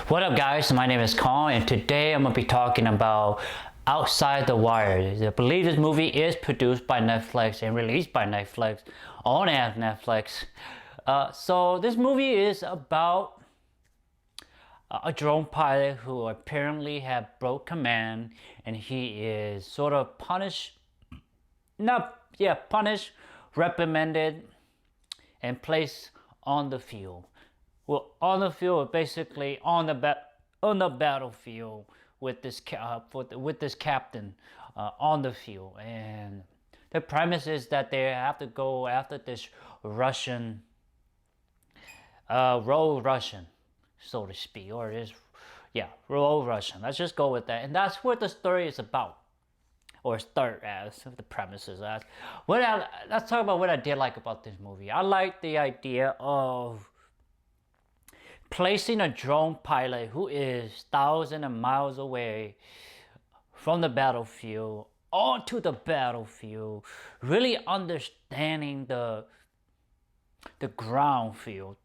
What up guys, my name is Kong and today I'm going to be talking about Outside the Wire. I believe this movie is produced by Netflix and released by Netflix on Netflix. So this movie is about a drone pilot who apparently had broke command and he is sort of punished, reprimanded and placed on the field. Well, on the field, basically on the battlefield with this captain on the field, and the premise is that they have to go after this Russian, rogue Russian, so to speak, or rogue Russian. Let's just go with that, and that's what the story is about. Or start as the premises as. Let's talk about what I did like about this movie. I like the idea of placing a drone pilot who is thousands of miles away from the battlefield onto the battlefield, really understanding the ground field,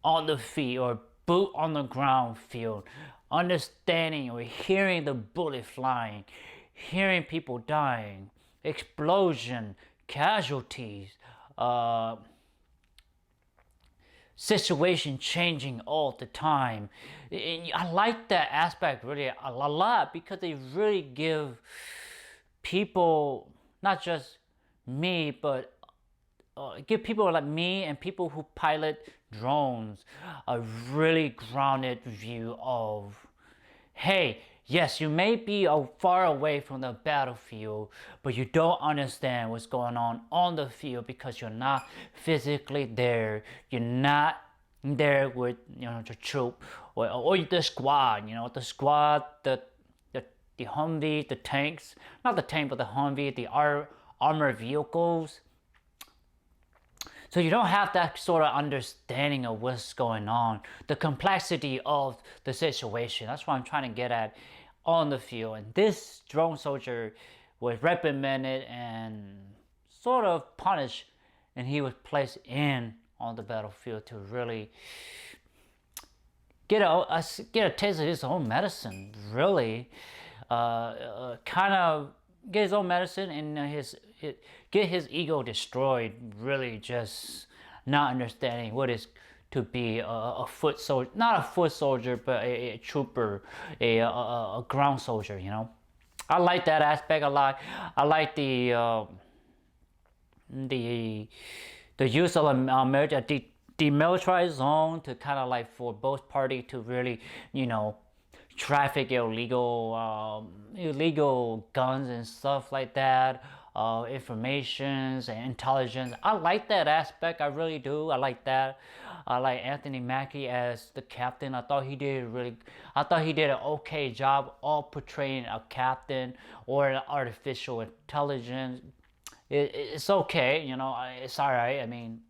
on the field or boot on the ground field, understanding or hearing the bullet flying, hearing people dying, explosion, casualties, situation changing all the time. And I like that aspect really a lot because they really give people, not just me, but give people like me and people who pilot drones a really grounded view of, hey, yes, you may be far away from the battlefield, but you don't understand what's going on the field because you're not physically there. You're not there with the troop or the squad. The Humvee, the tanks, not the tank, but the Humvee, the armored vehicles. So you don't have that sort of understanding of what's going on, the complexity of the situation. That's what I'm trying to get at on the field. And this drone soldier was reprimanded and sort of punished, and he was placed in on the battlefield to really get a taste of his own medicine, really. Kind of get his own medicine and get his ego destroyed, really just not understanding what is to be a foot soldier, not a foot soldier, but a trooper, a ground soldier, I like that aspect a lot. I like the use of a demilitarized zone to kind of like for both parties to really, traffic illegal guns and stuff like that, informations and intelligence. I like that aspect. I really do. I like that. I like Anthony Mackie as the captain. I thought he did an okay job of portraying a captain or an artificial intelligence. It's okay, it's all right. I mean,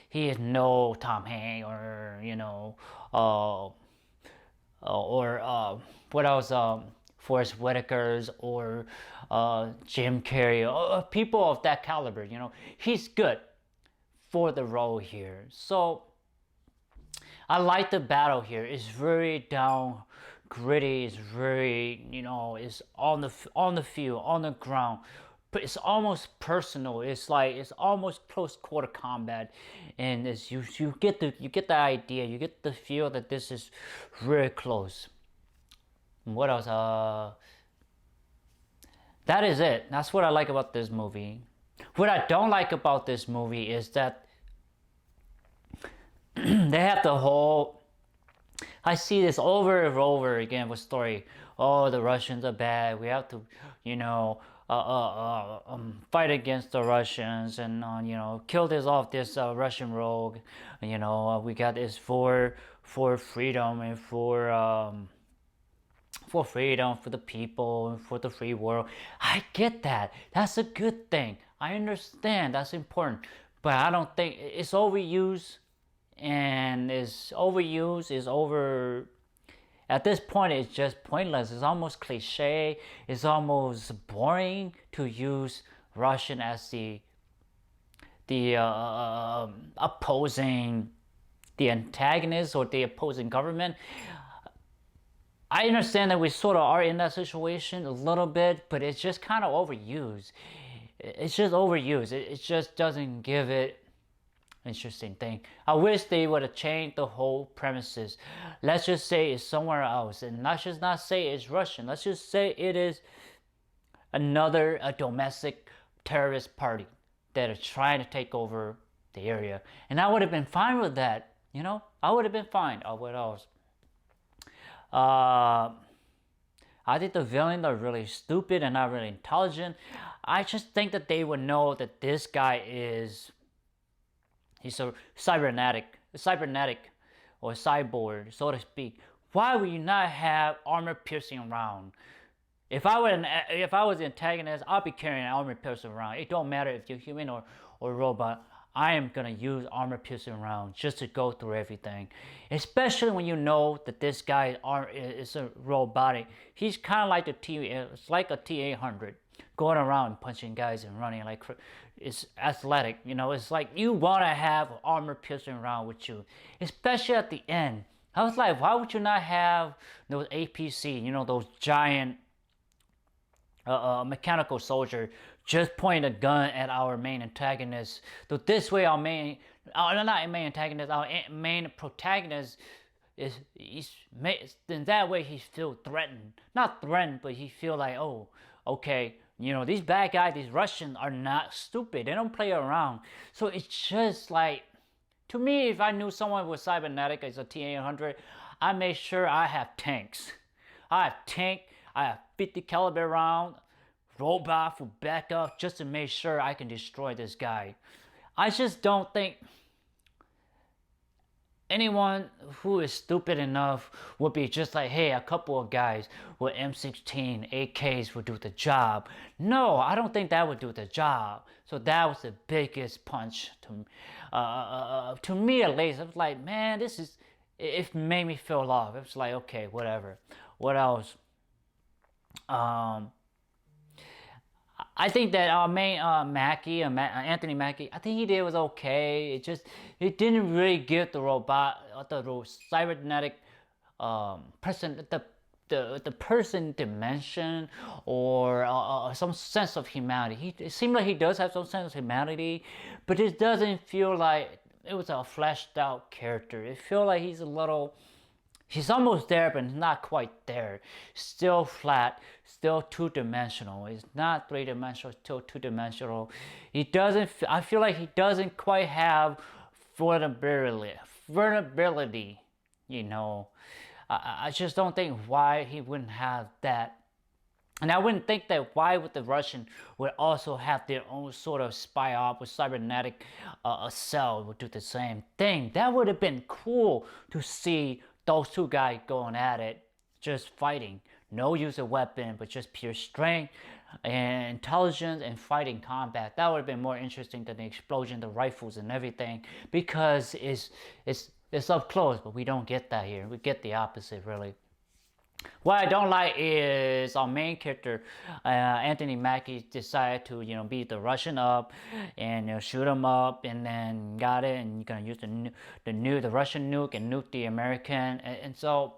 he is no Tom Hanks or what else? Forrest Whitaker's or Jim Carrey, or people of that caliber. He's good for the role here. So I like the battle here. It's very down gritty. It's very it's on the field, on the ground. But it's almost personal. It's almost close quarter combat, and you get the idea, you get the feel that this is really close. What else? That is it. That's what I like about this movie. What I don't like about this movie is that they have the whole. I see this over and over again with story. Oh, the Russians are bad. We have to, fight against the Russians and kill this Russian rogue. We got this for freedom and for freedom, for the people, and for the free world. I get that. That's a good thing. I understand. That's important. But I don't think it's overused, and is over. At this point, it's just pointless. It's almost cliche. It's almost boring to use Russian as the opposing the antagonist or the opposing government. I understand that we sort of are in that situation a little bit, but it's just kind of overused. It's just overused. It just doesn't give it interesting thing. I wish they would have changed the whole premises. Let's just say it's somewhere else, and let's just not say it's Russian. Let's just say it is another domestic terrorist party that are trying to take over the area, and I would have been fine with that. I would have been fine. Oh, what else? I think the villains are really stupid and not really intelligent. I just think that they would know that this guy he's a cybernetic or cyborg, so to speak. Why would you not have armor-piercing round? If I was the antagonist, I'd be carrying an armor-piercing round. It don't matter if you're human or robot. I am gonna use armor-piercing round just to go through everything. Especially when you know that this guy is a robotic. He's kind of like it's like a T-800, going around and punching guys and running like it's athletic. It's like you want to have armor-piercing round with you, especially at the end. I was like, why would you not have those APC? Those giant mechanical soldier just point a gun at our main antagonist. So this way our main antagonist, our main protagonist then that way he feel threatened. Not threatened, but he feel like, oh, okay, these bad guys, these Russians are not stupid. They don't play around. So it's just like, to me, if I knew someone was cybernetic as a T-800, I make sure I have tanks. I have 50 caliber round, robot for backup, just to make sure I can destroy this guy. I just don't think anyone who is stupid enough would be just like, hey, a couple of guys with M16 AKs would do the job. No, I don't think that would do the job. So that was the biggest punch to me at least. I was like, man, it made me feel off. It was like, okay, whatever. What else? I think that our main Anthony Mackie, I think he did was okay. It didn't really give the cybernetic person the person dimension or some sense of humanity. It seemed like he does have some sense of humanity, but it doesn't feel like it was a fleshed out character. It feels like he's almost there, but not quite there. Still flat, still two-dimensional. It's not three-dimensional, still two-dimensional. I feel like he doesn't quite have vulnerability. I just don't think why he wouldn't have that. And I wouldn't think that why would the Russian would also have their own sort of spy op with cybernetic cell would do the same thing. That would have been cool to see those two guys going at it, just fighting. No use of weapon, but just pure strength and intelligence and fighting combat. That would have been more interesting than the explosion, the rifles and everything, because it's up close, but we don't get that here. We get the opposite, really. What I don't like is our main character, Anthony Mackie, decided to beat the Russian up and shoot him up, and then got it, and you're gonna use the Russian nuke and nuke the American, and so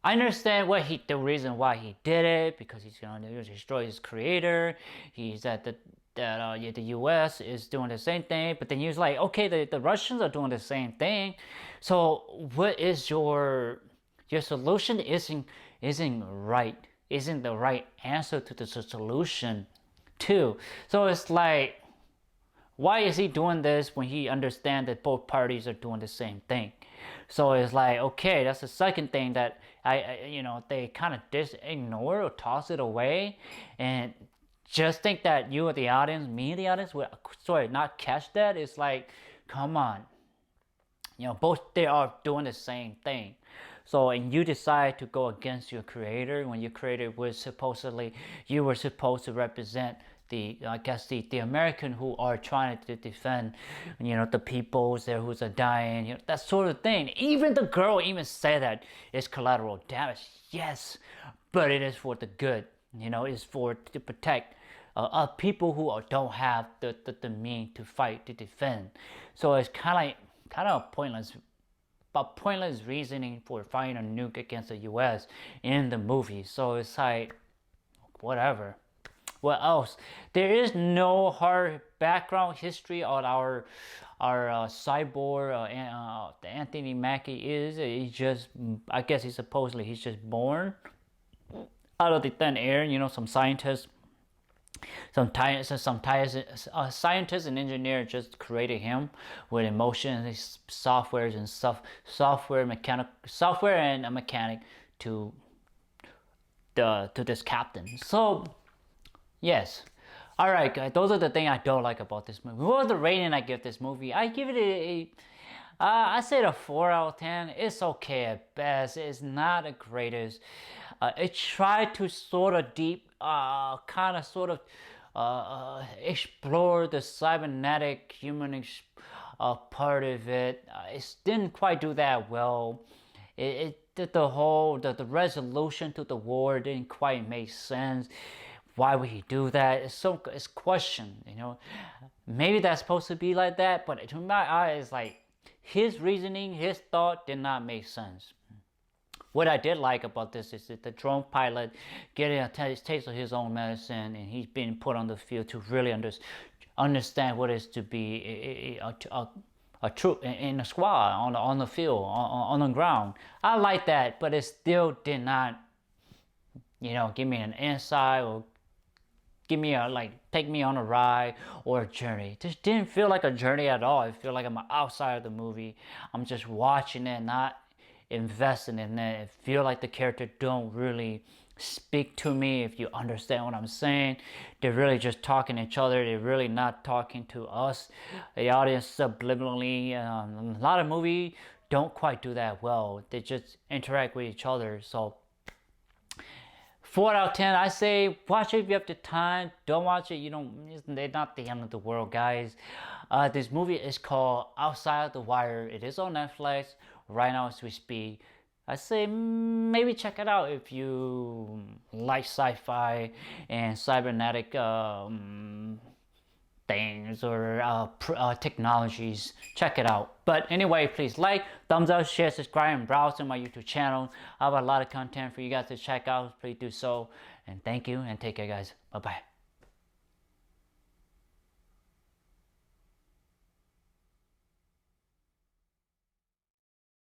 I understand the reason why he did it, because he's gonna destroy his creator. He's that the U.S. is doing the same thing, but then he was like, okay, the Russians are doing the same thing, so what is your solution isn't right, isn't the right answer to the solution too. So it's like, why is he doing this when he understands that both parties are doing the same thing? So it's like, okay, that's the second thing that they kind of ignore or toss it away, and just think that you, the audience, me, the audience, would not catch that. It's like, come on, both they are doing the same thing. So, and you decide to go against your creator when your creator was you were supposed to represent the American who are trying to defend, the peoples there who's dying, that sort of thing. Even the girl even said that it's collateral damage. Yes, but it is for the good. It's to protect people who don't have the means to fight, to defend. So it's kind of like, kind of pointless, but pointless reasoning for firing a nuke against the U.S. in the movie. So it's like, whatever. What else? There is no hard background history on our cyborg. Anthony Mackie is. He just, I guess he's just born out of the thin air. You know, some scientists scientists and engineers just created him with emotions, softwares and stuff, software and a mechanic to this captain. So yes, all right, guys. Those are the things I don't like about this movie. What was the rating I give this movie? I give it I said a 4 out of 10. It's okay at best. It's not the greatest. It tried to sort of explore the cybernetic human part of it. It didn't quite do that well. It did the resolution to the war didn't quite make sense. Why would he do that? It's questioned, you know. Maybe that's supposed to be like that, but to my eye, it's like his reasoning, his thought did not make sense. What I did like about this is that the drone pilot getting a taste of his own medicine, and he's being put on the field to really understand what it is to be a troop in a squad on the field, on the ground. I like that, but it still did not, you know, give me an insight or give me take me on a ride or a journey. It just didn't feel like a journey at all. I feel like I'm outside of the movie. I'm just watching it, not investing in it. I feel like the character don't really speak to me, if you understand what I'm saying. They're really just talking to each other. They're really not talking to us, the audience, subliminally. A lot of movies don't quite do that well. They just interact with each other. So 4 out of 10. I say watch it if you have the time. Don't watch it. You don't. It's not the end of the world, guys. This movie is called Outside of the Wire. It is on Netflix right now as we speak. I say maybe check it out if you like sci-fi and cybernetic things or technologies. Check it out. But anyway, please like, thumbs up, share, subscribe, and browse to my YouTube channel. I have a lot of content for you guys to check out. Please do so. And thank you, and take care, guys. Bye-bye.